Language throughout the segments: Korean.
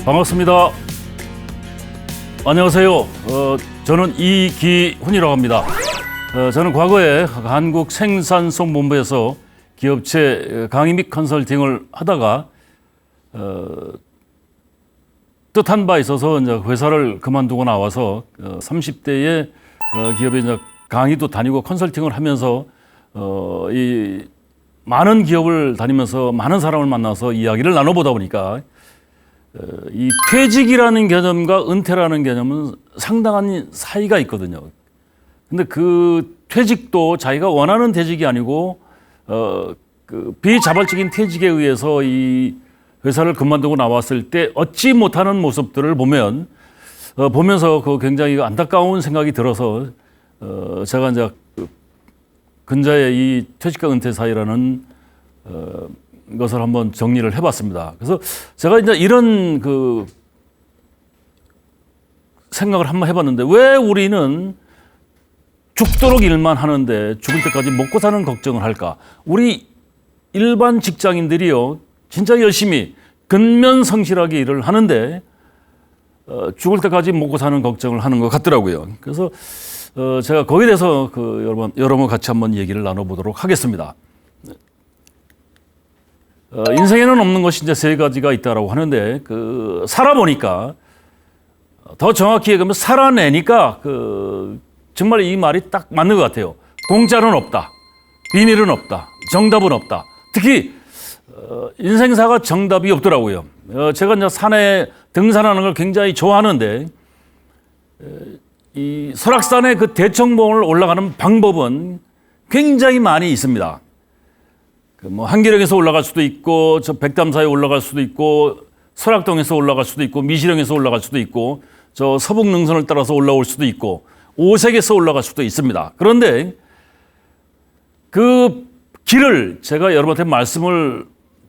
반갑습니다. 안녕하세요. 저는 이기훈이라고 합니다. 저는 과거에 한국생산성본부에서 기업체 강의 및 컨설팅을 하다가 뜻한 바 있어서 이제 회사를 그만두고 나와서 30대에 기업에 이제 강의도 다니고 컨설팅을 하면서 이 많은 기업을 다니면서 많은 사람을 만나서 이야기를 나눠보다 보니까 이 퇴직이라는 개념과 은퇴라는 개념은 상당한 사이가 있거든요. 근데 그 퇴직도 자기가 원하는 퇴직이 아니고 그 비자발적인 퇴직에 의해서 이 회사를 그만두고 나왔을 때 얻지 못하는 모습들을 보면 보면서 그 굉장히 안타까운 생각이 들어서 제가 이제 근자의 이 퇴직과 은퇴 사이라는 것을 한번 정리를 해봤습니다. 그래서 제가 이제 이런 그 생각을 한번 해봤는데 왜 우리는 죽도록 일만 하는데 죽을 때까지 먹고 사는 걱정을 할까? 우리 일반 직장인들이요, 진짜 열심히 근면성실하게 일을 하는데 죽을 때까지 먹고 사는 걱정을 하는 것 같더라고요. 그래서 제가 거기에 대해서 여러분 같이 한번 얘기를 나눠보도록 하겠습니다. 인생에는 없는 것이 이제 세 가지가 있다라고 하는데 살아보니까 더 정확히 얘기하면 살아내니까 정말 이 말이 딱 맞는 것 같아요. 공짜는 없다, 비밀은 없다, 정답은 없다. 특히 인생사가 정답이 없더라고요. 제가 이제 산에 등산하는 걸 굉장히 좋아하는데 이 설악산의 그 대청봉을 올라가는 방법은 굉장히 많이 있습니다. 뭐 한계령에서 올라갈 수도 있고, 저 백담사에 올라갈 수도 있고, 설악동에서 올라갈 수도 있고, 미시령에서 올라갈 수도 있고, 저 서북능선을 따라서 올라올 수도 있고, 오색에서 올라갈 수도 있습니다. 그런데 그 길을 제가 여러분한테 말씀을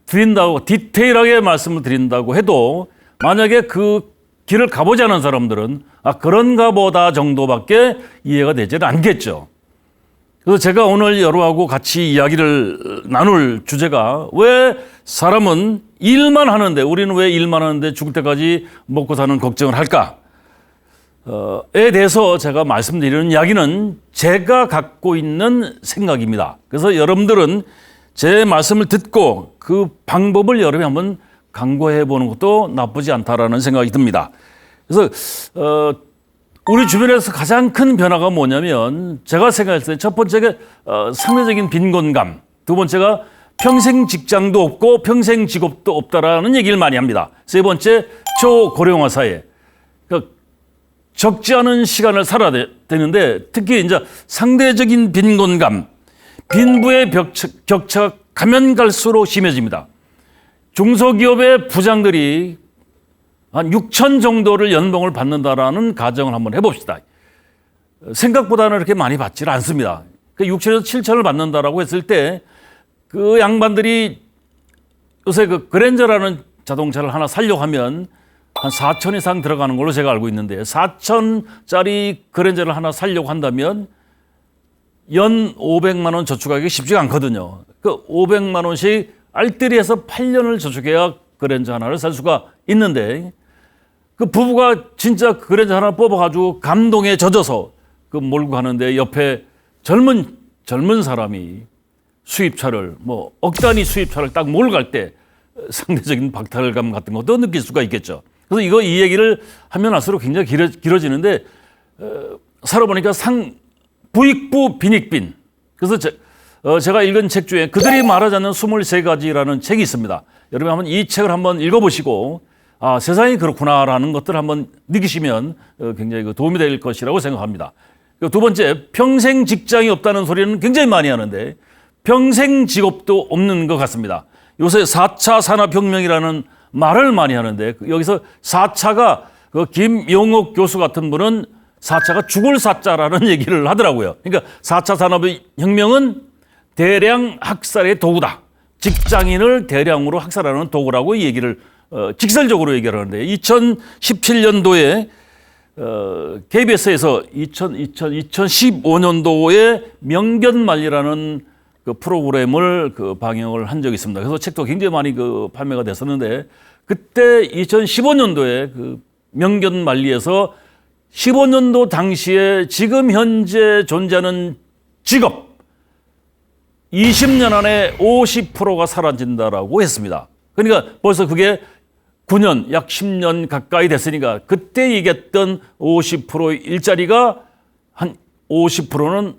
드린다고, 디테일하게 말씀을 드린다고 해도 만약에 그 길을 가보지 않은 사람들은 그런가 보다 정도밖에 이해가 되지는 않겠죠. 그래서 제가 오늘 여러분하고 같이 이야기를 나눌 주제가 왜 사람은 일만 하는데, 우리는 왜 일만 하는데 죽을 때까지 먹고 사는 걱정을 할까? 에 대해서 제가 말씀드리는 이야기는 제가 갖고 있는 생각입니다. 그래서 여러분들은 제 말씀을 듣고 그 방법을 여러분이 한번 강구해 보는 것도 나쁘지 않다라는 생각이 듭니다. 그래서 우리 주변에서 가장 큰 변화가 뭐냐면 제가 생각했을 때 첫 번째가 상대적인 빈곤감, 두 번째가 평생 직장도 없고 평생 직업도 없다라는 얘기를 많이 합니다. 세 번째, 초고령화 사회. 그러니까 적지 않은 시간을 살아야 되는데 특히 이제 상대적인 빈곤감, 빈부의 격차가 가면 갈수록 심해집니다. 중소기업의 부장들이 한 6천 정도를 연봉을 받는다라는 가정을 한번 해봅시다. 생각보다는 그렇게 많이 받지 않습니다. 6천에서 7천을 받는다라고 했을 때 그 양반들이 요새 그 그랜저라는 자동차를 하나 사려고 하면 한 4천 이상 들어가는 걸로 제가 알고 있는데 4천짜리 그랜저를 하나 사려고 한다면 연 500만 원 저축하기 쉽지가 않거든요. 그 500만 원씩 알뜰히해서 8년을 저축해야 그랜저 하나를 살 수가 있는데 그 부부가 진짜 그랜저 하나 뽑아가지고 감동에 젖어서 그 몰고 가는데 옆에 젊은 사람이 수입차를 뭐 억 단위 수입차를 딱 몰고 갈 때 상대적인 박탈감 같은 것도 느낄 수가 있겠죠. 그래서 이 얘기를 하면 할수록 굉장히 길어지는데 살아보니까 부익부 빈익빈. 그래서 제가 읽은 책 중에 그들이 말하지 않는 23가지라는 책이 있습니다. 여러분 한번 이 책을 한번 읽어보시고 세상이 그렇구나라는 것들을 한번 느끼시면 굉장히 도움이 될 것이라고 생각합니다. 두 번째, 평생 직장이 없다는 소리는 굉장히 많이 하는데 평생 직업도 없는 것 같습니다. 요새 4차 산업혁명이라는 말을 많이 하는데 여기서 4차가 김용옥 교수 같은 분은 4차가 죽을 4자라는 얘기를 하더라고요. 그러니까 4차 산업혁명은 대량 학살의 도구다. 직장인을 대량으로 학살하는 도구라고 얘기를 직설적으로 얘기를 하는데 2017년도에 KBS에서 2015년도에 명견말이라는 그 프로그램을 그 방영을 한 적이 있습니다. 그래서 책도 굉장히 많이 그 판매가 됐었는데 그때 2015년도에 그 명견 만리에서 15년도 당시에 지금 현재 존재하는 직업 20년 안에 50%가 사라진다라고 했습니다. 그러니까 벌써 그게 9년, 약 10년 가까이 됐으니까 그때 얘기했던 50% 일자리가 한 50%는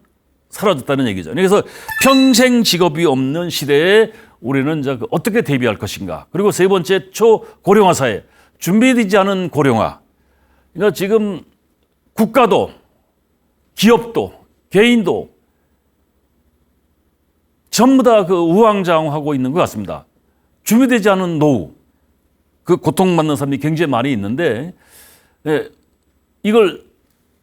사라졌다는 얘기죠. 그래서 평생 직업이 없는 시대에 우리는 이제 어떻게 대비할 것인가. 그리고 세 번째, 초고령화 사회, 준비되지 않은 고령화. 그러니까 지금 국가도, 기업도, 개인도 전부 다 그 우왕좌왕하고 있는 것 같습니다. 준비되지 않은 노후, 그 고통받는 사람이 굉장히 많이 있는데, 이걸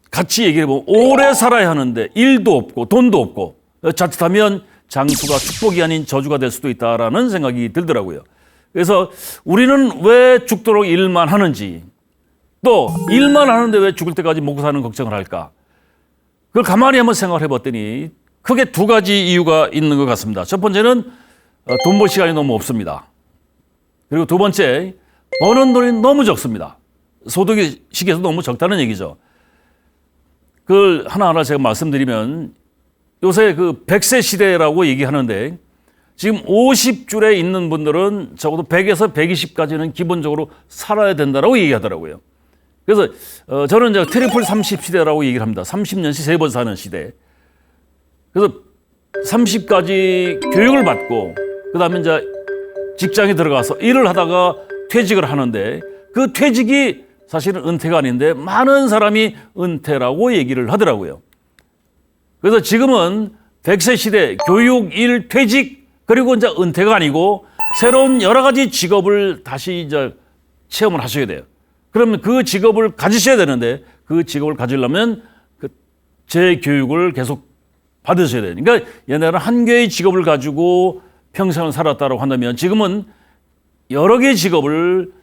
같이 얘기해보면 오래 살아야 하는데 일도 없고 돈도 없고 자칫하면 장수가 축복이 아닌 저주가 될 수도 있다라는 생각이 들더라고요. 그래서 우리는 왜 죽도록 일만 하는지, 또 일만 하는데 왜 죽을 때까지 먹고 사는 걱정을 할까? 그걸 가만히 한번 생각을 해봤더니 크게 두 가지 이유가 있는 것 같습니다. 첫 번째는 돈 벌 시간이 너무 없습니다. 그리고 두 번째, 버는 돈이 너무 적습니다. 소득의 시기에서 너무 적다는 얘기죠. 그걸 하나하나 제가 말씀드리면 요새 그 100세 시대라고 얘기하는데 지금 50줄에 있는 분들은 적어도 100에서 120까지는 기본적으로 살아야 된다라고 얘기하더라고요. 그래서 저는 이제 트리플 30 시대라고 얘기를 합니다. 30년씩 3번 사는 시대. 그래서 30까지 교육을 받고 그다음에 이제 직장에 들어가서 일을 하다가 퇴직을 하는데 그 퇴직이 사실은 은퇴가 아닌데 많은 사람이 은퇴라고 얘기를 하더라고요. 그래서 지금은 100세 시대 교육, 일, 퇴직 그리고 이제 은퇴가 아니고 새로운 여러 가지 직업을 다시 이제 체험을 하셔야 돼요. 그러면 그 직업을 가지셔야 되는데 그 직업을 가지려면 그 재교육을 계속 받으셔야 돼요. 그러니까 옛날에는 한 개의 직업을 가지고 평생을 살았다고 한다면 지금은 여러 개의 직업을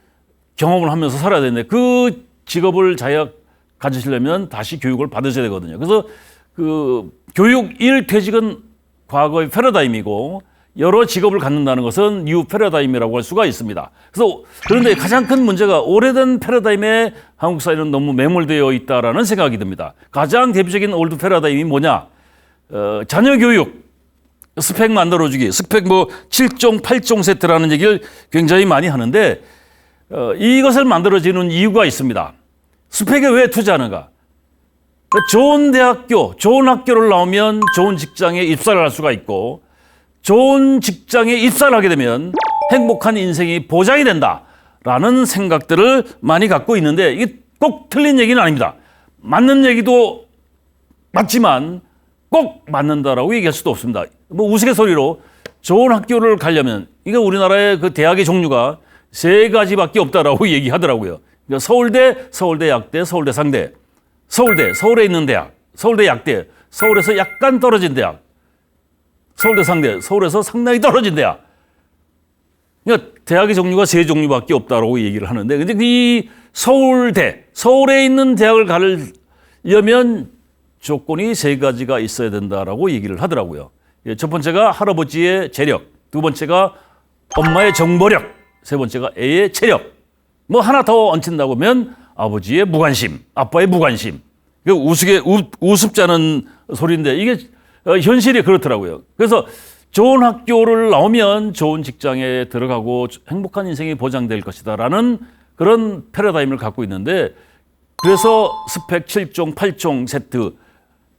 경험을 하면서 살아야 되는데 그 직업을 자기가 가지시려면 다시 교육을 받으셔야 되거든요. 그래서 그 교육, 일, 퇴직은 과거의 패러다임이고 여러 직업을 갖는다는 것은 뉴 패러다임이라고 할 수가 있습니다. 그래서 그런데 가장 큰 문제가 오래된 패러다임에 한국 사회는 너무 매몰되어 있다라는 생각이 듭니다. 가장 대표적인 올드 패러다임이 뭐냐? 자녀 교육, 스펙 만들어주기, 스펙 뭐 7종, 8종 세트라는 얘기를 굉장히 많이 하는데 이것을 만들어지는 이유가 있습니다. 스펙에 왜 투자하는가? 좋은 대학교, 좋은 학교를 나오면 좋은 직장에 입사를 할 수가 있고 좋은 직장에 입사를 하게 되면 행복한 인생이 보장이 된다라는 생각들을 많이 갖고 있는데 이게 꼭 틀린 얘기는 아닙니다. 맞는 얘기도 맞지만 꼭 맞는다라고 얘기할 수도 없습니다. 뭐 우스갯소리로 좋은 학교를 가려면 이게 우리나라의 그 대학의 종류가 3가지밖에 없다라고 얘기하더라고요. 그러니까 서울대, 서울대 약대, 서울대 상대. 서울대, 서울에 있는 대학, 서울대 약대, 서울에서 약간 떨어진 대학. 서울대 상대, 서울에서 상당히 떨어진 대학. 그러니까 대학의 종류가 3종류밖에 없다라고 얘기를 하는데 근데 이 서울대, 서울에 있는 대학을 가려면 조건이 3가지가 있어야 된다라고 얘기를 하더라고요. 첫 번째가 할아버지의 재력, 두 번째가 엄마의 정보력, 세 번째가 애의 체력. 뭐 하나 더 얹힌다고 하면 아버지의 무관심, 아빠의 무관심. 우습지 않은 소리인데 이게 현실이 그렇더라고요. 그래서 좋은 학교를 나오면 좋은 직장에 들어가고 행복한 인생이 보장될 것이다라는 그런 패러다임을 갖고 있는데 그래서 스펙 7종, 8종 세트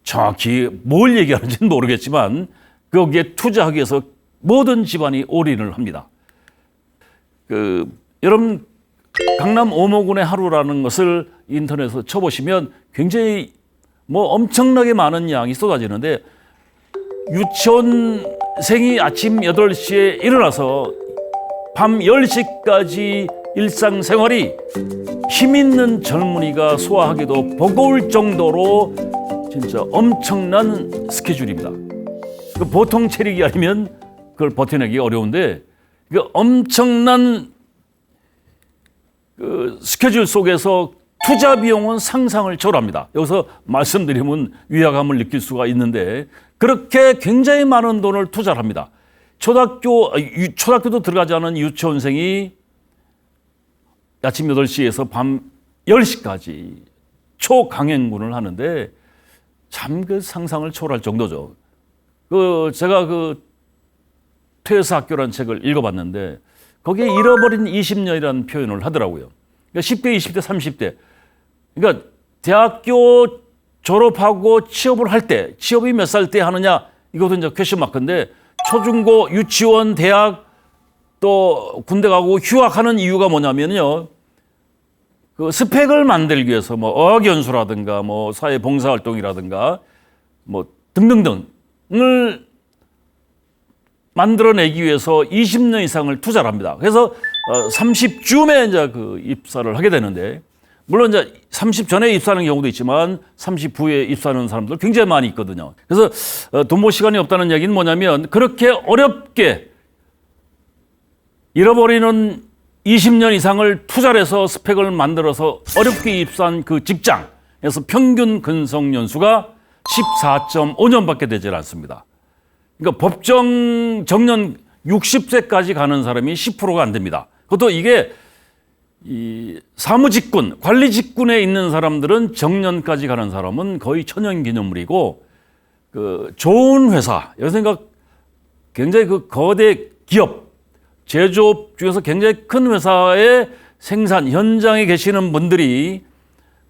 정확히 뭘 얘기하는지는 모르겠지만 거기에 투자하기 위해서 모든 집안이 올인을 합니다. 여러분 강남 오모군의 하루라는 것을 인터넷에서 쳐보시면 굉장히 뭐 엄청나게 많은 양이 쏟아지는데 유치원생이 아침 8시에 일어나서 밤 10시까지 일상생활이 힘 있는 젊은이가 소화하기도 버거울 정도로 진짜 엄청난 스케줄입니다. 보통 체력이 아니면 그걸 버텨내기 어려운데 엄청난 스케줄 속에서 투자 비용은 상상을 초월합니다. 여기서 말씀드리면 위화감을 느낄 수가 있는데 그렇게 굉장히 많은 돈을 투자를 합니다. 초등학교도 들어가지 않은 유치원생이 아침 8시에서 밤 10시까지 초강행군을 하는데 참 그 상상을 초월할 정도죠. 제가 퇴사 학교라는 책을 읽어봤는데 거기에 잃어버린 20년이라는 표현을 하더라고요. 그러니까 10대, 20대, 30대. 그러니까 대학교 졸업하고 취업을 할 때, 취업이 몇 살 때 하느냐, 이것도 이제 퀘션 마크인데, 초중고, 유치원, 대학, 또 군대 가고 휴학하는 이유가 뭐냐면요. 그 스펙을 만들기 위해서 뭐 어학연수라든가 뭐 사회봉사활동이라든가 뭐 등등등을 만들어내기 위해서 20년 이상을 투자를 합니다. 그래서 30쯤에 이제 입사를 하게 되는데, 물론 이제 30 전에 입사하는 경우도 있지만 30 후에 입사하는 사람들 굉장히 많이 있거든요. 그래서 돈 벌 시간이 없다는 얘기는 뭐냐면 그렇게 어렵게 잃어버리는 20년 이상을 투자를 해서 스펙을 만들어서 어렵게 입사한 그 직장에서 평균 근속 연수가 14.5년밖에 되질 않습니다. 그러니까 법정 정년 60세까지 가는 사람이 10%가 안 됩니다. 그것도 이게 이 사무직군, 관리직군에 있는 사람들은 정년까지 가는 사람은 거의 천연기념물이고, 좋은 회사, 여기서 굉장히 거대 기업, 제조업 중에서 굉장히 큰 회사의 생산 현장에 계시는 분들이,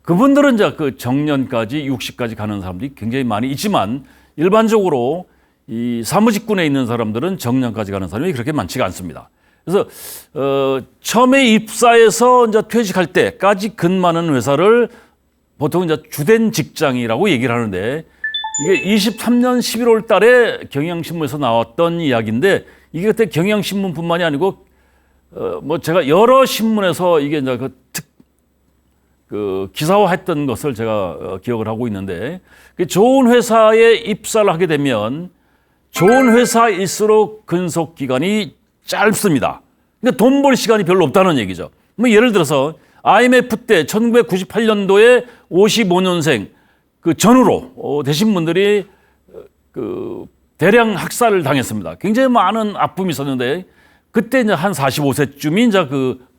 그분들은 이제 정년까지 60까지 가는 사람들이 굉장히 많이 있지만, 일반적으로 이 사무직군에 있는 사람들은 정년까지 가는 사람이 그렇게 많지가 않습니다. 그래서 처음에 입사해서 이제 퇴직할 때까지 근무하는 회사를 보통 이제 주된 직장이라고 얘기를 하는데, 이게 23년 11월 달에 경향신문에서 나왔던 이야기인데, 이게 그때 경향신문뿐만이 아니고 뭐 제가 여러 신문에서 이게 이제 기사화했던 것을 제가 기억을 하고 있는데, 좋은 회사에 입사를 하게 되면 좋은 회사일수록 근속 기간이 짧습니다. 그러니까 돈 벌 시간이 별로 없다는 얘기죠. 뭐 예를 들어서 IMF 때 1998년도에 55년생 전후로 되신 분들이 대량 학살을 당했습니다. 굉장히 많은 아픔이 있었는데, 그때 이제 한 45세쯤이 이제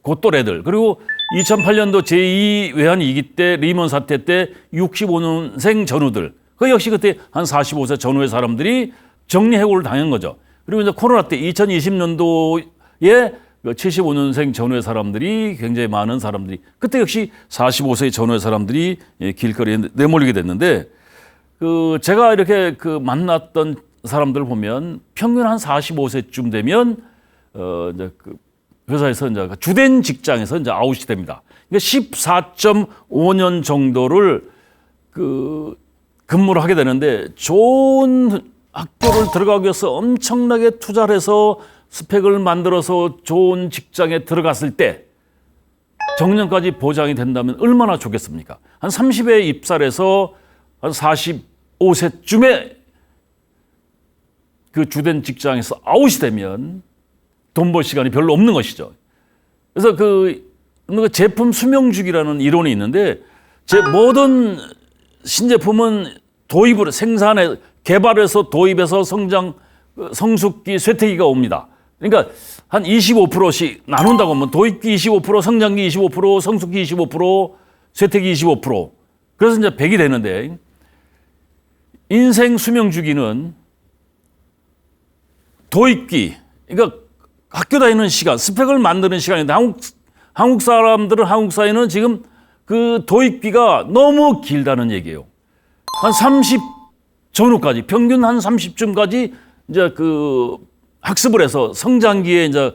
고또래들, 그리고 2008년도 제2 외환위기 때 리먼 사태 때 65년생 전후들, 역시 그때 한 45세 전후의 사람들이 정리해고를 당한 거죠. 그리고 이제 코로나 때 2020년도에 75년생 전후의 사람들이 굉장히 많은 사람들이, 그때 역시 45세 전후의 사람들이 길거리에 내몰리게 됐는데, 제가 이렇게 만났던 사람들 보면 평균 한 45세쯤 되면 이제 회사에서 이제 주된 직장에서 이제 아웃이 됩니다. 그러니까 14.5년 정도를 근무를 하게 되는데, 좋은 학교를 들어가기 위해서 엄청나게 투자를 해서 스펙을 만들어서 좋은 직장에 들어갔을 때 정년까지 보장이 된다면 얼마나 좋겠습니까? 한 30에 입사를 해서 한 45세쯤에 주된 직장에서 아웃이 되면 돈 벌 시간이 별로 없는 것이죠. 그래서 제품 수명주기라는 이론이 있는데, 모든 신제품은 도입으로 생산해 개발해서 도입해서 성숙기, 쇠퇴기가 옵니다. 그러니까 한 25%씩 나눈다고 하면 도입기 25%, 성장기 25%, 성숙기 25%, 쇠퇴기 25%. 그래서 이제 100이 되는데, 인생 수명 주기는 도입기, 그러니까 학교 다니는 시간, 스펙을 만드는 시간인데, 한국 사람들은, 한국 사회는 지금 도입기가 너무 길다는 얘기예요. 한 30 전후까지, 평균 한 30쯤까지 이제 학습을 해서 성장기에 이제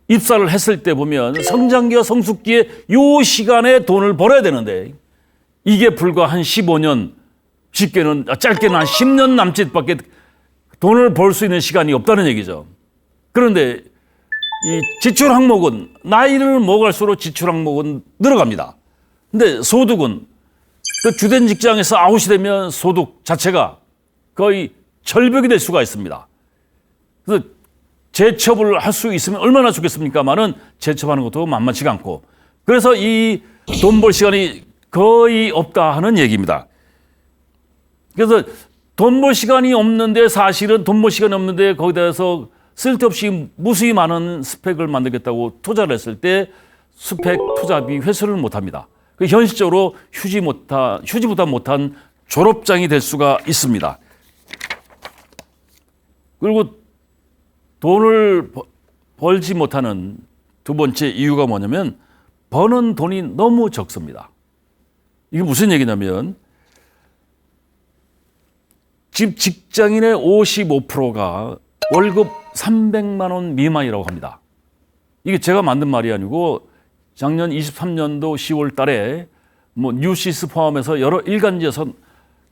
입사를 했을 때 보면 성장기와 성숙기에 요 시간에 돈을 벌어야 되는데, 이게 불과 한 15년, 짧게는 한 10년 남짓밖에 돈을 벌 수 있는 시간이 없다는 얘기죠. 그런데 이 지출 항목은 나이를 먹을수록 지출 항목은 늘어갑니다. 근데 소득은 주된 직장에서 아웃이 되면 소득 자체가 거의 절벽이 될 수가 있습니다. 그래서 재취업을 할 수 있으면 얼마나 좋겠습니까만은 재취업하는 것도 만만치가 않고, 그래서 이 돈 벌 시간이 거의 없다 하는 얘기입니다. 그래서 돈 벌 시간이 없는데 사실은 돈 벌 시간이 없는데 거기다 해서 쓸데없이 무수히 많은 스펙을 만들겠다고 투자를 했을 때 스펙 투자비 회수를 못합니다. 현실적으로 휴지보다 못한 졸업장이 될 수가 있습니다. 그리고 돈을 벌지 못하는 두 번째 이유가 뭐냐면 버는 돈이 너무 적습니다. 이게 무슨 얘기냐면 지금 직장인의 55%가 월급 300만 원 미만이라고 합니다. 이게 제가 만든 말이 아니고 작년 23년도 10월 달에 뭐 뉴시스 포함해서 여러 일간지에서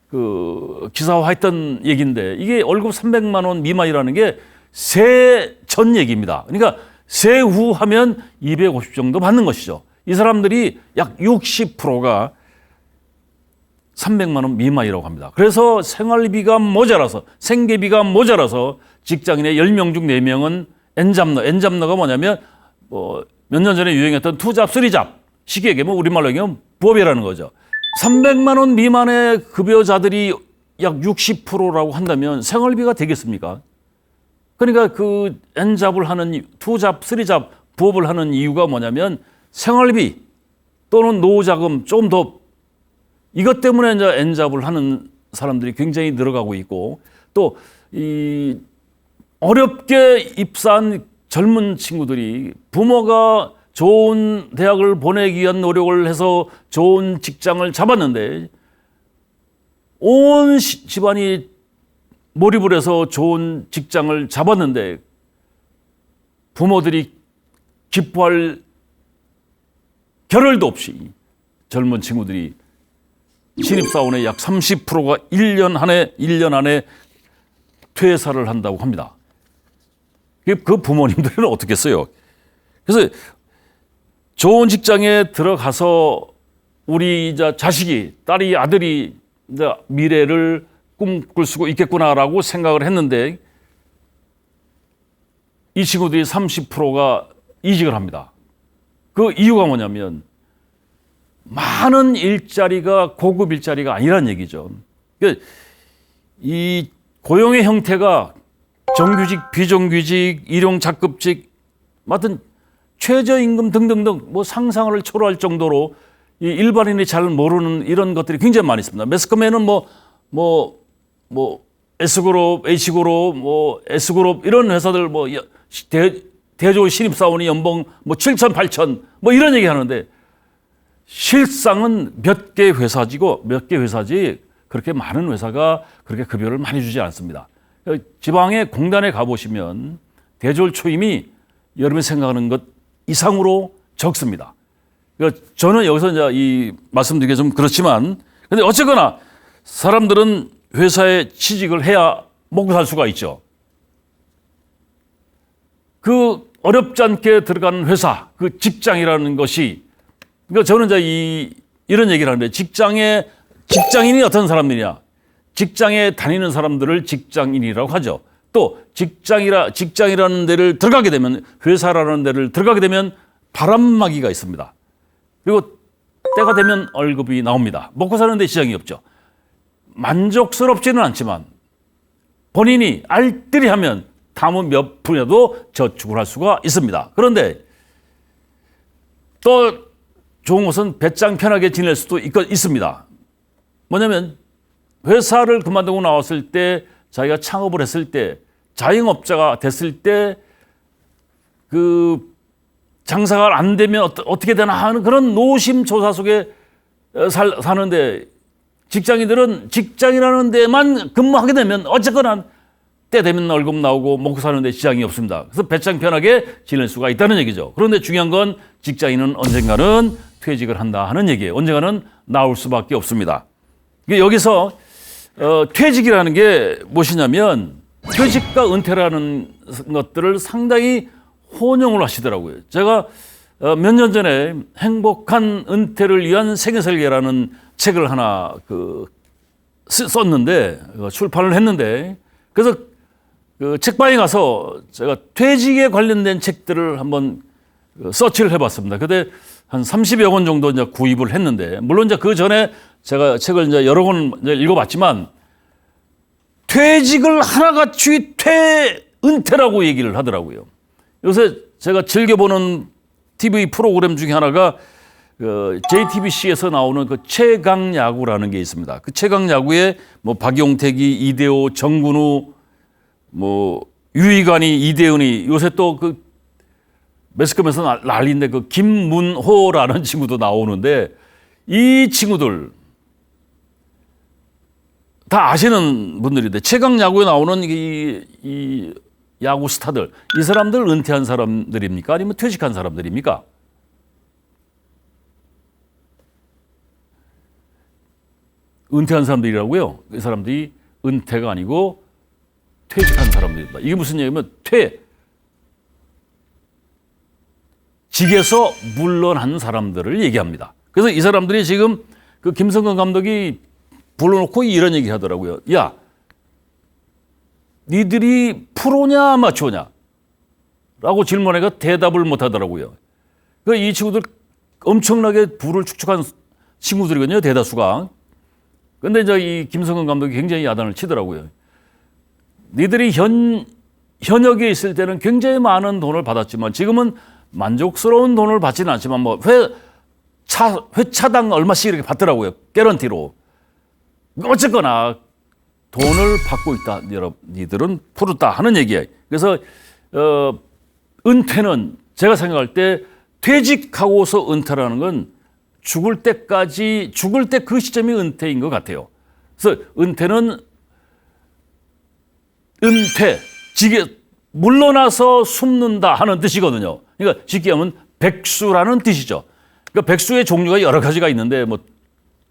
그 기사화했던 얘기인데 이게 월급 300만 원 미만이라는 게 세 전 얘기입니다. 그러니까 세후 하면 250 정도 받는 것이죠. 이 사람들이 약 60%가 300만 원 미만이라고 합니다. 그래서 생활비가 모자라서 생계비가 모자라서 직장인의 10명 중 4명은 엔잡러. 엔잡러가 뭐냐면 몇 년 전에 유행했던 투잡, 쓰리잡. 쉽게 얘기하면 우리말로 얘기하면 부업이라는 거죠. 300만 원 미만의 급여자들이 약 60%라고 한다면 생활비가 되겠습니까? 그러니까 그 엔잡을 하는 투잡, 쓰리잡, 부업을 하는 이유가 뭐냐면 생활비 또는 노후자금 좀 더 이것 때문에 이제 엔잡을 하는 사람들이 굉장히 늘어가고 있고 또 이 어렵게 입사한 젊은 친구들이 부모가 좋은 대학을 보내기 위한 노력을 해서 좋은 직장을 잡았는데 온 집안이 몰입을 해서 좋은 직장을 잡았는데 부모들이 기뻐할 겨를도 없이 젊은 친구들이 신입사원의 약 30%가 1년 안에 퇴사를 한다고 합니다. 그 부모님들은 어떻겠어요? 그래서 좋은 직장에 들어가서 우리 이제 자식이, 딸이, 아들이 이제 미래를 꿈꿀 수 있겠구나라고 생각을 했는데 이 친구들이 30%가 이직을 합니다. 그 이유가 뭐냐면 많은 일자리가 고급 일자리가 아니란 얘기죠. 이 고용의 형태가 정규직, 비정규직, 일용 작급직, 하여튼 최저임금 등등등 뭐 상상을 초월할 정도로 이 일반인이 잘 모르는 이런 것들이 굉장히 많이 있습니다. 매스컴에는 S그룹, H그룹, S그룹 이런 회사들 대조 신입사원이 연봉 7천, 8천 이런 얘기 하는데 실상은 몇 개 회사지 그렇게 많은 회사가 그렇게 급여를 많이 주지 않습니다. 지방의 공단에 가보시면 대졸 초임이 여러분이 생각하는 것 이상으로 적습니다. 그러니까 저는 여기서 이제 이 말씀드리기 좀 그렇지만 근데 어쨌거나 사람들은 회사에 취직을 해야 먹고 살 수가 있죠. 그 어렵지 않게 들어가는 회사, 그 직장이라는 것이 그러니까 저는 이제 이런 얘기를 하는데 직장인이 어떤 사람들이냐? 직장에 다니는 사람들을 직장인이라고 하죠. 또 직장이라는 데를 들어가게 되면 회사라는 데를 들어가게 되면 바람막이가 있습니다. 그리고 때가 되면 월급이 나옵니다. 먹고 사는 데 지장이 없죠. 만족스럽지는 않지만 본인이 알뜰히 하면 다음 몇 푼이라도 저축을 할 수가 있습니다. 그런데 또 좋은 것은 배짱 편하게 지낼 수도 있습니다. 뭐냐면 회사를 그만두고 나왔을 때 자기가 창업을 했을 때 자영업자가 됐을 때 그 장사가 안 되면 어떻게 되나 하는 그런 노심초사 속에 사는데 직장인들은 직장이라는 데만 근무하게 되면 어쨌거나 때 되면 월급 나오고 먹고 사는 데 지장이 없습니다. 그래서 배짱 편하게 지낼 수가 있다는 얘기죠. 그런데 중요한 건 직장인은 언젠가는 퇴직을 한다 하는 얘기예요. 언젠가는 나올 수밖에 없습니다. 여기서 퇴직이라는 게 무엇이냐면 퇴직과 은퇴라는 것들을 상당히 혼용을 하시더라고요. 제가 몇 년 전에 행복한 은퇴를 위한 생애설계라는 책을 하나 썼는데 출판을 했는데 그래서 그 책방에 가서 제가 퇴직에 관련된 책들을 한번 서치를 해봤습니다. 그때 한 30여 권 정도 이제 구입을 했는데 물론 이제 그 전에 제가 책을 이제 여러 권 읽어봤지만 퇴직을 하나같이 은퇴라고 얘기를 하더라고요. 요새 제가 즐겨보는 TV 프로그램 중에 하나가 JTBC에서 나오는 그 최강야구라는 게 있습니다. 그 최강야구에 뭐 박용택이, 이대호, 정근우, 뭐 유희관이, 이대은이, 요새 또 그 매스컴에서 난리인데 그 김문호라는 친구도 나오는데, 이 친구들 다 아시는 분들인데, 최강야구에 나오는 이 야구 스타들, 이 사람들 은퇴한 사람들입니까? 아니면 퇴직한 사람들입니까? 은퇴한 사람들이라고요? 이 사람들이 은퇴가 아니고 퇴직한 사람들입니다. 이게 무슨 얘기냐면 직에서 물러난 사람들을 얘기합니다. 그래서 이 사람들이 지금 그 김성근 감독이 불러놓고 이런 얘기 하더라고요. 야, 니들이 프로냐 아마추어냐? 라고 질문해가 대답을 못 하더라고요. 이 친구들 엄청나게 부를 축적한 친구들이거든요, 대다수가. 근데 이제 이 김성근 감독이 굉장히 야단을 치더라고요. 니들이 현역에 있을 때는 굉장히 많은 돈을 받았지만 지금은 만족스러운 돈을 받지는 않지만 뭐 회차당 얼마씩 이렇게 받더라고요. 개런티로. 어쨌거나 돈을 받고 있다. 니들은 프로다 하는 얘기예요. 그래서 은퇴는 제가 생각할 때 퇴직하고서 은퇴라는 건 죽을 때 그 시점이 은퇴인 것 같아요. 그래서 은퇴는 직에 물러나서 숨는다 하는 뜻이거든요. 그러니까 쉽게 하면 백수라는 뜻이죠. 그러니까 백수의 종류가 여러 가지가 있는데 뭐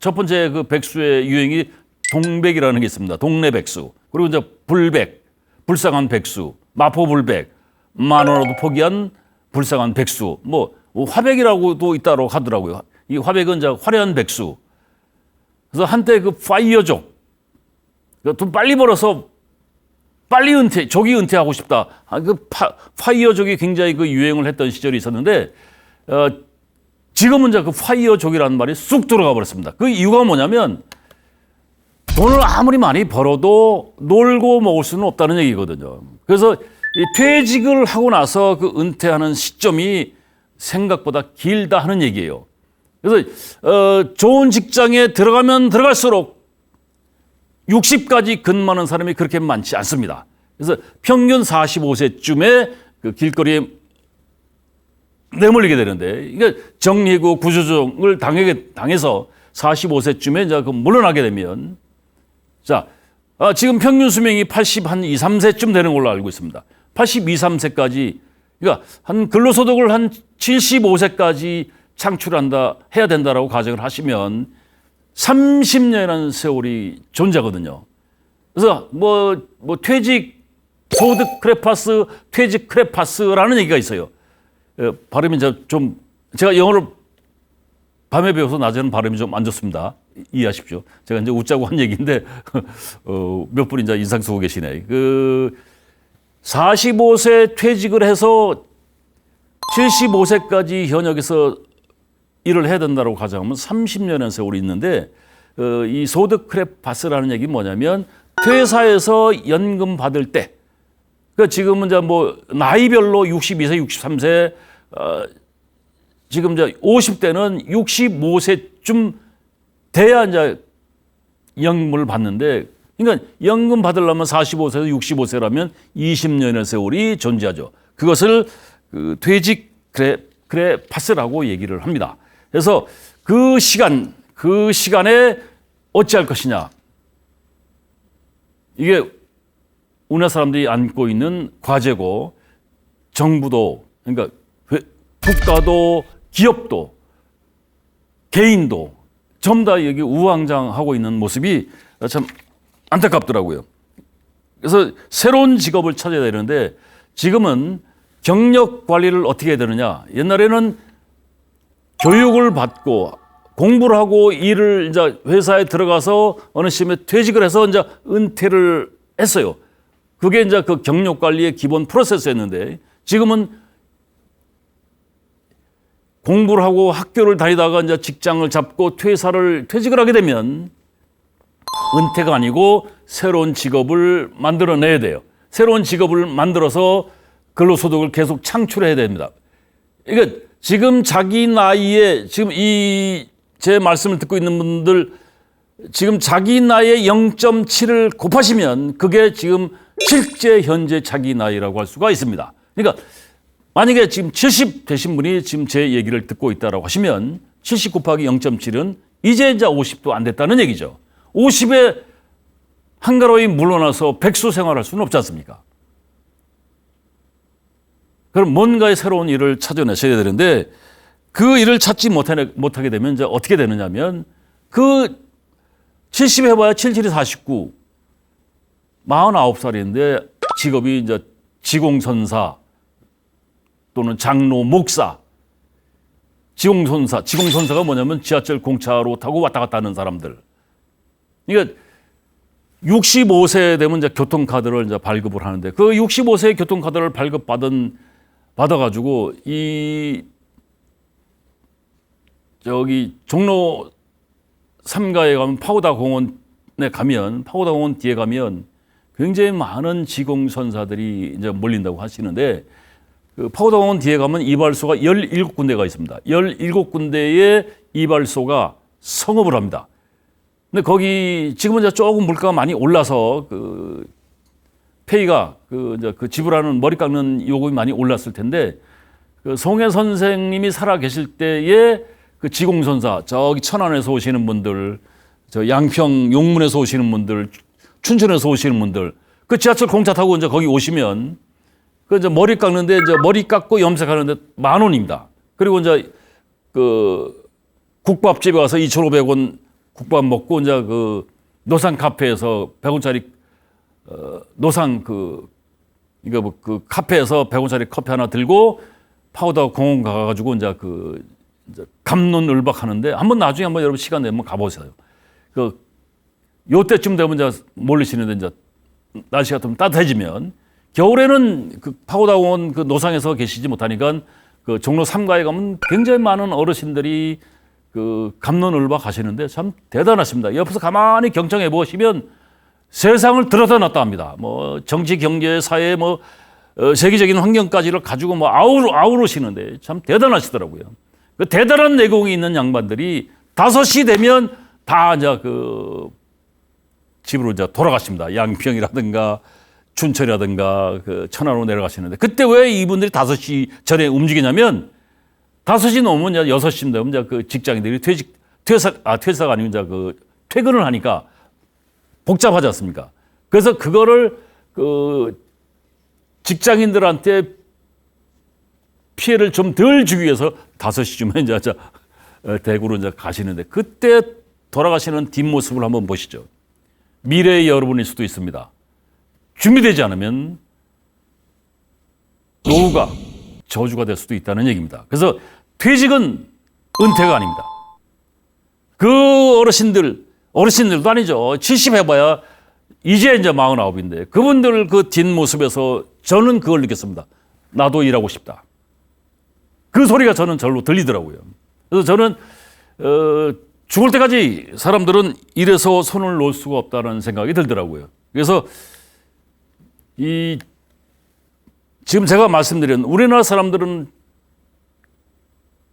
첫 번째 그 백수의 유행이 동백이라는 게 있습니다. 동네 백수. 그리고 이제 불백, 불쌍한 백수, 마포불백, 10,000원으로도 포기한 불쌍한 백수. 뭐 화백이라고도 있다고 하더라고요. 이 화백은 이제 화려한 백수. 그래서 한때 그 파이어족, 돈 빨리 벌어서 빨리 조기 은퇴하고 싶다. 파이어족이 굉장히 그 유행을 했던 시절이 있었는데, 지금은 이제 그 파이어족이라는 말이 쑥 들어가 버렸습니다. 그 이유가 뭐냐면, 돈을 아무리 많이 벌어도 놀고 먹을 수는 없다는 얘기거든요. 그래서 이 퇴직을 하고 나서 그 은퇴하는 시점이 생각보다 길다 하는 얘기예요. 그래서 좋은 직장에 들어가면 들어갈수록 60까지 근무하는 사람이 그렇게 많지 않습니다. 그래서 평균 45세쯤에 그 길거리에 내몰리게 되는데, 그러니까 정리해고 구조조정을 당해서 45세쯤에 이제 그 물러나게 되면, 자, 지금 평균 수명이 82, 3세쯤 되는 걸로 알고 있습니다. 82, 3세까지, 그러니까 한 근로소득을 한 75세까지 해야 된다라고 가정을 하시면 30년이라는 세월이 존재하거든요. 그래서 퇴직 소득 크레파스, 퇴직 크레파스라는 얘기가 있어요. 발음이 제가 영어를 밤에 배워서 낮에는 발음이 좀 안 좋습니다. 이해하십시오. 제가 이제 웃자고 한 얘기인데 몇 분이 이제 인상 쓰고 계시네. 45세 퇴직을 해서 75세까지 현역에서 일을 해야 된다고 가정하면 30년의 세월이 있는데, 이 소득 크레파스라는 얘기는 뭐냐면 퇴사해서 연금 받을 때, 그러니까 지금은 이제 뭐 나이별로 62세, 63세, 지금 이제 50대는 65세쯤 돼야 이제 연금을 받는데, 그러니까 연금 받으려면 45세에서 65세라면 20년의 세월이 존재하죠. 그것을 그 퇴직 크레파스라고 얘기를 합니다. 그래서 그 시간에 어찌할 것이냐. 이게 우리나라 사람들이 안고 있는 과제고, 정부도, 그러니까 국가도, 기업도, 개인도 전부 다 여기 우왕좌왕하고 있는 모습이 참 안타깝더라고요. 그래서 새로운 직업을 찾아야 되는데, 지금은 경력 관리를 어떻게 해야 되느냐. 옛날에는 교육을 받고 공부를 하고 일을 이제 회사에 들어가서 어느 시점에 퇴직을 해서 이제 은퇴를 했어요. 그게 이제 그 경력 관리의 기본 프로세스였는데, 지금은 공부를 하고 학교를 다니다가 이제 직장을 잡고 퇴직을 하게 되면 은퇴가 아니고 새로운 직업을 만들어내야 돼요. 새로운 직업을 만들어서 근로소득을 계속 창출해야 됩니다. 그러니까 지금 자기 나이에 지금 이 제 말씀을 듣고 있는 분들 지금 자기 나이의 0.7을 곱하시면 그게 지금 실제 현재 자기 나이라고 할 수가 있습니다. 그러니까 만약에 지금 70 되신 분이 지금 제 얘기를 듣고 있다라고 하시면 70 곱하기 0.7은 이제 50도 안 됐다는 얘기죠. 50에 한가로이 물러나서 백수 생활할 수는 없지 않습니까? 그럼 뭔가의 새로운 일을 찾아내셔야 되는데 그 일을 찾지 못하게 되면 이제 어떻게 되느냐면 그 70 해봐야 77이 49, 49살인데 직업이 이제 지공선사 또는 장로, 목사, 지공선사가 뭐냐면 지하철 공차로 타고 왔다 갔다 하는 사람들. 그러니까 65세 되면 이제 교통카드를 이제 발급을 하는데 그 65세 교통카드를 받아가지고 저기 종로 3가에 가면 파고다 공원에 가면 파고다 공원 뒤에 가면 굉장히 많은 지공선사들이 이제 몰린다고 하시는데 그 파고다 공원 뒤에 가면 이발소가 17군데가 있습니다. 17군데의 이발소가 성업을 합니다. 근데 거기 지금은 이제 조금 물가가 많이 올라서 그 페이가 그 지불하는 머리 깎는 요금이 많이 올랐을 텐데 그 송혜 선생님이 살아 계실 때에 그 지공선사 저기 천안에서 오시는 분들, 저 양평 용문에서 오시는 분들, 춘천에서 오시는 분들 그 지하철 공차 타고 이제 거기 오시면 그 이제 머리 깎는데 이제 머리 깎고 염색하는데 10,000원입니다. 그리고 이제 그 국밥집에 가서 2,500원 국밥 먹고 이제 그 노상 카페에서 100원짜리 노상 그 카페에서 100원짜리 커피 하나 들고 파우더 공원 가가지고 이제 이제 갑론을박 하는데 나중에 한번 여러분 시간 내면 가보세요. 요때쯤 되면 이제 몰리시는데 이제 날씨가 좀 따뜻해지면 겨울에는 그 파고다 공원 그 노상에서 계시지 못하니까 그 종로 3가에 가면 굉장히 많은 어르신들이 그 갑론을박 하시는데 참 대단하십니다. 옆에서 가만히 경청해 보시면 세상을 들여다 놨다 합니다. 뭐 정치, 경제, 사회, 세계적인 환경까지를 가지고 아우르시는데 참 대단하시더라고요. 그 대단한 내공이 있는 양반들이 5시 되면 다 이제 그 집으로 이제 돌아가십니다. 양평이라든가 춘천이라든가 그 천안으로 내려가시는데 그때 왜 이분들이 5시 전에 움직이냐면 5시 넘으면 이제 6시 되면 이제 그 직장인들이 퇴사가 아니고 이제 그 퇴근을 하니까 복잡하지 않습니까? 그래서 그거를 그 직장인들한테 피해를 좀 덜 주기 위해서 5시쯤에 이제 대구로 이제 가시는데 그때 돌아가시는 뒷모습을 한번 보시죠. 미래의 여러분일 수도 있습니다. 준비되지 않으면 노후가 저주가 될 수도 있다는 얘기입니다. 그래서 퇴직은 은퇴가 아닙니다. 그 어르신들도 아니죠. 70 해봐야 이제 49인데 그분들 그 뒷모습에서 저는 그걸 느꼈습니다. 나도 일하고 싶다. 그 소리가 저는 절로 들리더라고요. 그래서 저는 죽을 때까지 사람들은 일에서 손을 놓을 수가 없다는 생각이 들더라고요. 그래서 지금 제가 말씀드린 우리나라 사람들은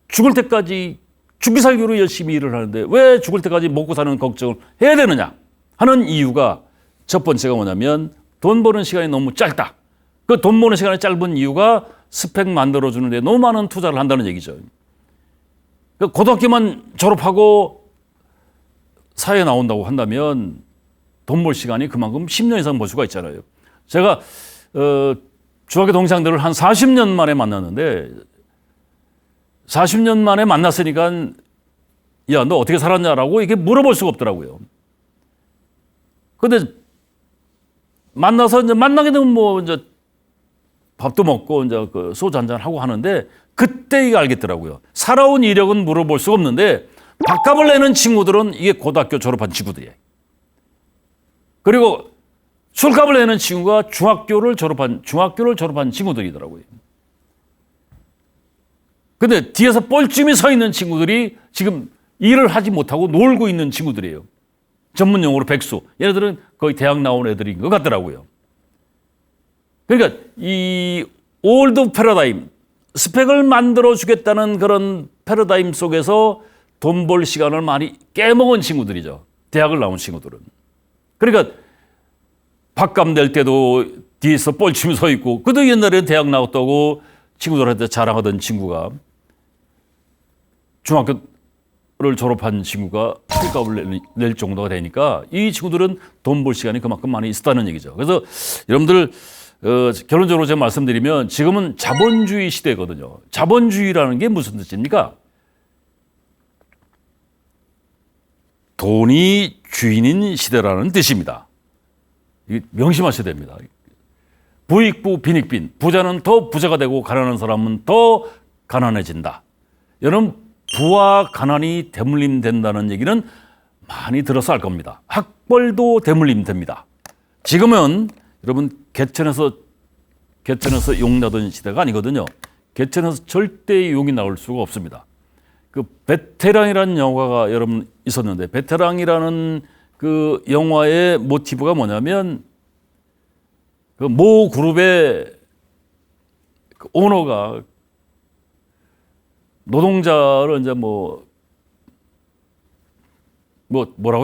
죽을 때까지 죽기 살기로 열심히 일을 하는데 왜 죽을 때까지 먹고 사는 걱정을 해야 되느냐 하는 이유가 첫 번째가 뭐냐면 돈 버는 시간이 너무 짧다. 그 돈 버는 시간이 짧은 이유가 스펙 만들어주는데 너무 많은 투자를 한다는 얘기죠. 고등학교만 졸업하고 사회에 나온다고 한다면 돈 벌 시간이 그만큼 10년 이상 벌 수가 있잖아요. 제가 중학교 동창들을 한 40년 만에 만났는데 40년 만에 만났으니까 야, 너 어떻게 살았냐라고 이렇게 물어볼 수가 없더라고요. 근데 만나서 이제 만나게 되면 이제 밥도 먹고 이제 그 소주 한잔 하고 하는데 그때 이거 알겠더라고요. 살아온 이력은 물어볼 수가 없는데 밥값을 내는 친구들은 이게 고등학교 졸업한 친구들이에요. 그리고 술값을 내는 친구가 중학교를 졸업한 친구들이더라고요. 근데 뒤에서 뻘쭘히 서 있는 친구들이 지금 일을 하지 못하고 놀고 있는 친구들이에요. 전문 용어로 백수. 얘네들은 거의 대학 나온 애들인 것 같더라고요. 그러니까 이 올드 패러다임, 스펙을 만들어 주겠다는 그런 패러다임 속에서 돈 벌 시간을 많이 깨먹은 친구들이죠. 대학을 나온 친구들은. 그러니까 밥값 낼 때도 뒤에서 뻘치며 서 있고, 그도 옛날에 대학 나왔다고 친구들한테 자랑하던 친구가, 중학교를 졸업한 친구가 술값을 낼 정도가 되니까 이 친구들은 돈 벌 시간이 그만큼 많이 있었다는 얘기죠. 그래서 여러분들 결론적으로 제가 말씀드리면 지금은 자본주의 시대거든요. 자본주의라는 게 무슨 뜻입니까? 돈이 주인인 시대라는 뜻입니다. 명심하셔야 됩니다. 부익부 빈익빈, 부자는 더 부자가 되고 가난한 사람은 더 가난해진다. 여러분, 부와 가난이 대물림 된다는 얘기는 많이 들어서 알 겁니다. 학벌도 대물림 됩니다. 지금은 여러분 개천에서 용 나던 시대가 아니거든요. 개천에서 절대 용이 나올 수가 없습니다. 그 베테랑이라는 영화가 여러분 있었는데, 베테랑이라는 그 영화의 모티브가 뭐냐면 그 모 그룹의 그 오너가 노동자를 이제 뭐라고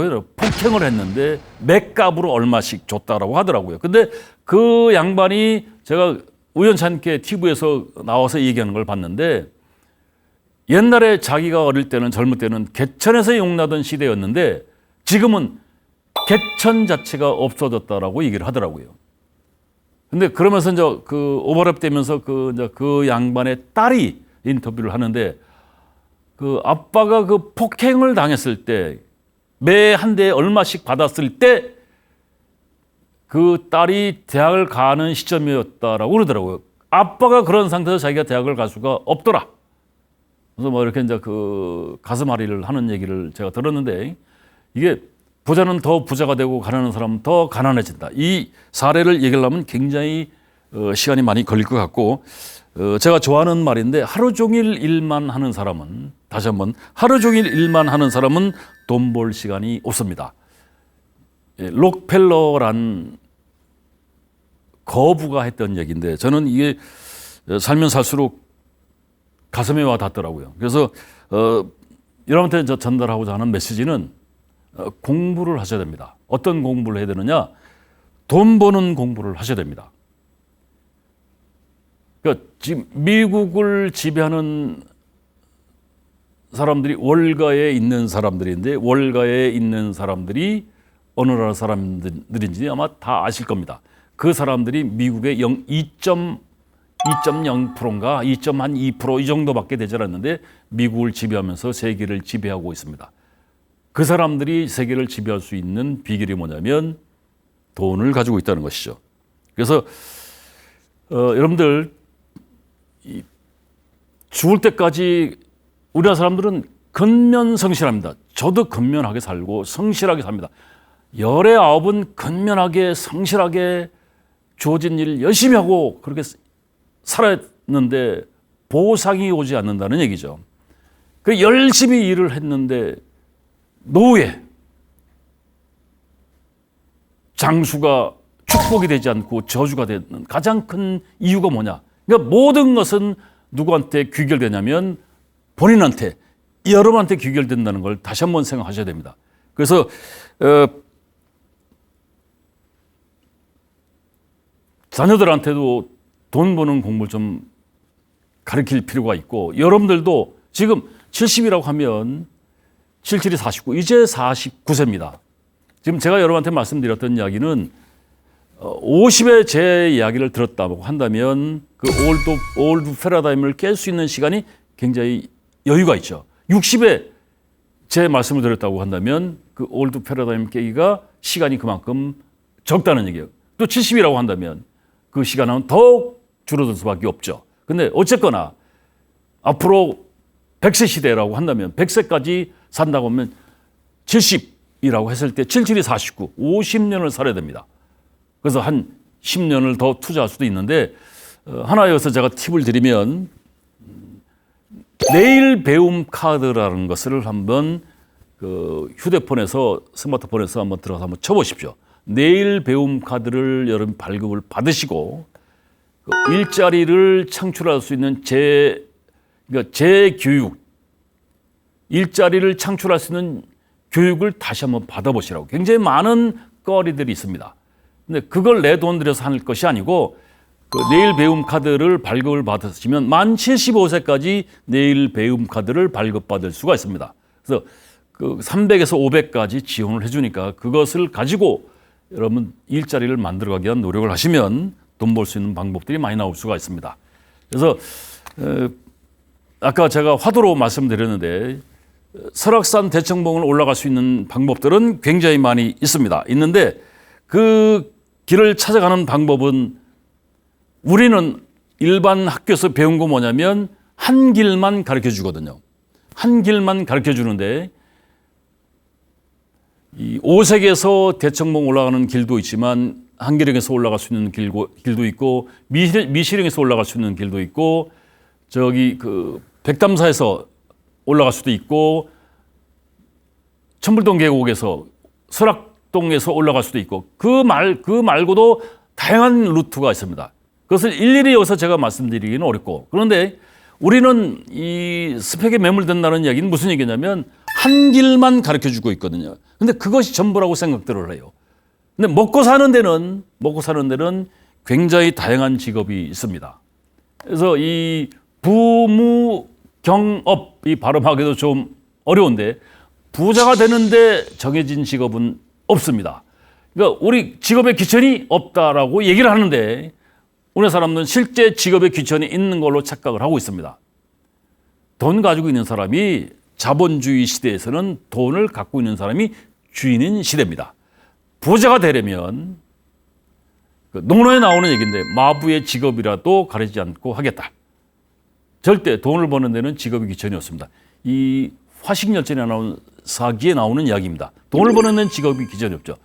해야 되나, 폭행을 했는데 맥값으로 얼마씩 줬다라고 하더라고요. 근데 그 양반이 제가 우연찮게 TV에서 나와서 얘기하는 걸 봤는데, 옛날에 자기가 어릴 때는, 젊을 때는 개천에서 용나던 시대였는데 지금은 개천 자체가 없어졌다라고 얘기를 하더라고요. 근데 그러면서 이제 그 오버랩 되면서 그 양반의 딸이 인터뷰를 하는데, 그 아빠가 그 폭행을 당했을 때 매 한 대에 얼마씩 받았을 때 그 딸이 대학을 가는 시점이었다라고 그러더라고요. 아빠가 그런 상태에서 자기가 대학을 갈 수가 없더라. 그래서 뭐 이렇게 이제 그 가슴앓이를 하는 얘기를 제가 들었는데, 이게 부자는 더 부자가 되고 가난한 사람은 더 가난해진다. 이 사례를 얘기하려면 굉장히 시간이 많이 걸릴 것 같고, 제가 좋아하는 말인데, 하루 종일 일만 하는 사람은, 다시 한번, 하루 종일 일만 하는 사람은 돈 벌 시간이 없습니다. 록펠러란 거부가 했던 얘기인데, 저는 이게 살면 살수록 가슴에 와 닿더라고요. 그래서 여러분한테 전달하고자 하는 메시지는 공부를 하셔야 됩니다. 어떤 공부를 해야 되느냐? 돈 버는 공부를 하셔야 됩니다. 그러니까 지금 미국을 지배하는 사람들이 월가에 있는 사람들인데, 월가에 있는 사람들이 어느 나라 사람들인지 아마 다 아실 겁니다. 그 사람들이 미국의 2.0%인가 2.2% 이 정도밖에 되지 않았는데 미국을 지배하면서 세계를 지배하고 있습니다. 그 사람들이 세계를 지배할 수 있는 비결이 뭐냐면 돈을 가지고 있다는 것이죠. 그래서 여러분들 죽을 때까지 우리나라 사람들은 근면성실합니다. 저도 근면하게 살고 성실하게 삽니다. 열의 아홉은 근면하게 성실하게 주어진 일 열심히 하고 그렇게 살았는데 보상이 오지 않는다는 얘기죠. 그 열심히 일을 했는데 노후에 장수가 축복이 되지 않고 저주가 되는 가장 큰 이유가 뭐냐? 그러니까 모든 것은 누구한테 귀결되냐면 본인한테, 여러분한테 귀결된다는 걸 다시 한번 생각하셔야 됩니다. 그래서 자녀들한테도 돈 버는 공부를 좀 가르칠 필요가 있고, 여러분들도 지금 70이라고 하면 77이 49, 이제 49세입니다. 지금 제가 여러분한테 말씀드렸던 이야기는 50에 제 이야기를 들었다고 한다면 그 올드 패러다임을 깰 수 있는 시간이 굉장히 여유가 있죠. 60에 제 말씀을 드렸다고 한다면 그 올드 패러다임 깨기가 시간이 그만큼 적다는 얘기예요. 또 70이라고 한다면 그 시간은 더욱 줄어들 수밖에 없죠. 근데 어쨌거나 앞으로 100세 시대라고 한다면 100세까지 산다고 하면 70이라고 했을 때 77이 49, 50년을 살아야 됩니다. 그래서 한 10년을 더 투자할 수도 있는데 하나 여기서 제가 팁을 드리면 내일 배움 카드라는 것을 한번 그 휴대폰에서 스마트폰에서 한번 들어가서 한번 쳐보십시오. 내일 배움 카드를 여러분 발급을 받으시고 그 일자리를 창출할 수 있는 그러니까 재교육, 일자리를 창출할 수 있는 교육을 다시 한번 받아보시라고. 굉장히 많은 거리들이 있습니다. 근데 그걸 내 돈 들여서 할 것이 아니고 그 내일 배움 카드를 발급을 받으시면 만 75세까지 내일 배움 카드를 발급받을 수가 있습니다. 그래서 그 300에서 500까지 지원을 해주니까 그것을 가지고 여러분 일자리를 만들어가기 위한 노력을 하시면 돈 벌 수 있는 방법들이 많이 나올 수가 있습니다. 그래서 아까 제가 화두로 말씀드렸는데 설악산 대청봉을 올라갈 수 있는 방법들은 굉장히 많이 있는데 그 길을 찾아가는 방법은 우리는 일반 학교에서 배운 거 뭐냐면 한 길만 가르쳐 주거든요. 한 길만 가르쳐 주는데 이 오색에서 대청봉 올라가는 길도 있지만 한계령에서 올라갈 수 있는 길도 있고 미시령에서 올라갈 수 있는 길도 있고 저기 그 백담사에서 올라갈 수도 있고 천불동 계곡에서 설악동에서 올라갈 수도 있고 그 말고도 다양한 루트가 있습니다. 그것을 일일이 여기서 제가 말씀드리기는 어렵고 그런데 우리는 이 스펙에 매몰된다는 이야기는 무슨 얘기냐면 한 길만 가르쳐 주고 있거든요. 근데 그것이 전부라고 생각들을 해요. 근데 먹고 사는 데는 굉장히 다양한 직업이 있습니다. 그래서 이 부무경업 이 발음하기도 좀 어려운데 부자가 되는데 정해진 직업은 없습니다. 그러니까 우리 직업의 귀천이 없다라고 얘기를 하는데 우리 사람들은 실제 직업의 귀천이 있는 걸로 착각을 하고 있습니다. 돈 가지고 있는 사람이 자본주의 시대에서는 돈을 갖고 있는 사람이 주인인 시대입니다. 부자가 되려면 논어에 나오는 얘기인데 마부의 직업이라도 가리지 않고 하겠다. 절대 돈을 버는 데는 직업의 귀천이 없습니다. 이 화식열전에 나오는 사기에 나오는 이야기입니다. 돈을 버는 데는 직업의 귀천이 없죠.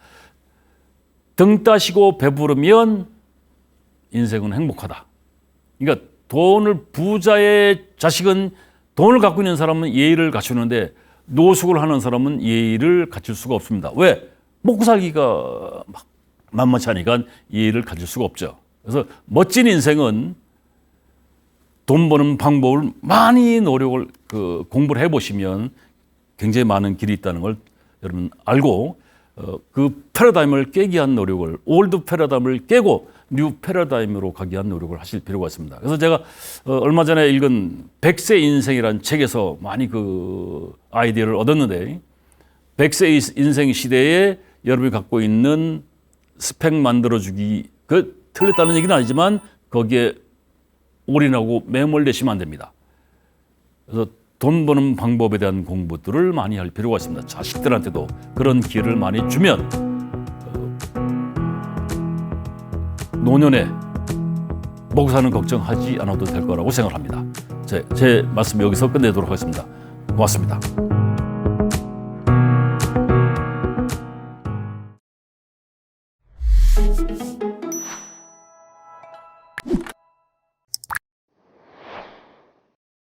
등 따시고 배부르면 인생은 행복하다. 그러니까 부자의 자식은 돈을 갖고 있는 사람은 예의를 갖추는데 노숙을 하는 사람은 예의를 갖출 수가 없습니다. 왜? 먹고 살기가 만만치 않으니까 예의를 가질 수가 없죠. 그래서 멋진 인생은 돈 버는 방법을 많이 노력을 공부를 해보시면 굉장히 많은 길이 있다는 걸 여러분 알고 그 패러다임을 깨기 위한 노력을 올드 패러다임을 깨고 뉴 패러다임으로 가기 위한 노력을 하실 필요가 있습니다. 그래서 제가 얼마 전에 읽은 100세 인생이라는 책에서 많이 그 아이디어를 얻었는데 100세 인생 시대에 여러분이 갖고 있는 스펙 만들어주기 틀렸다는 얘기는 아니지만 거기에 올인하고 매몰되시면 안 됩니다. 그래서 돈 버는 방법에 대한 공부들을 많이 할 필요가 있습니다. 자식들한테도 그런 기회를 많이 주면 노년에 먹고 사는 걱정하지 않아도 될 거라고 생각합니다. 제 말씀 여기서 끝내도록 하겠습니다. 고맙습니다.